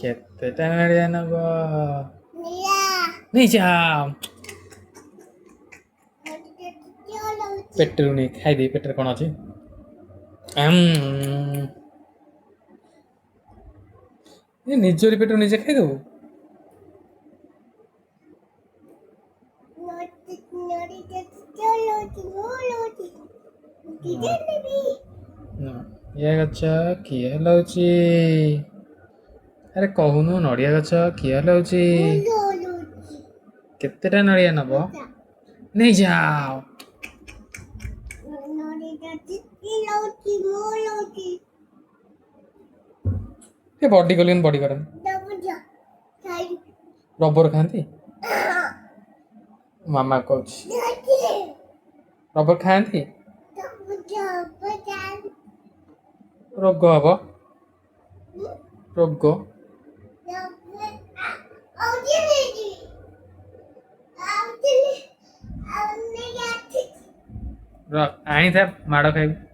କେତେଟା ନଡ଼ିଆ ନବ? ନେଇଯାଅ। ପେଟରୁ ନେଇ ଖାଇଦେଇ, ପେଟରେ କ'ଣ ଅଛି? ନିଜରି ପେଟରୁ ନିଜେ ଖାଇଦେବୁ? ନଡ଼ିଆ ଗଛ କିଏ ହଲଉଛି? ଆରେ କହୁନୁ, ନଡ଼ିଆ ଗଛ କିଏ ହଲଉଛି? କେତେଟା ନଡ଼ିଆ ନବ? ନେଇଯାଅ। ବଡି କଲିନି, ବଡି କରନ୍ତି। ରବର ଖାଆନ୍ତି? ମାମା କହୁଛି ରବର ଖାଆନ୍ତି? ରୋଗ ହବ, ରୋଗ। ଆଣିଥା, ମାଡ଼ ଖାଇବୁ।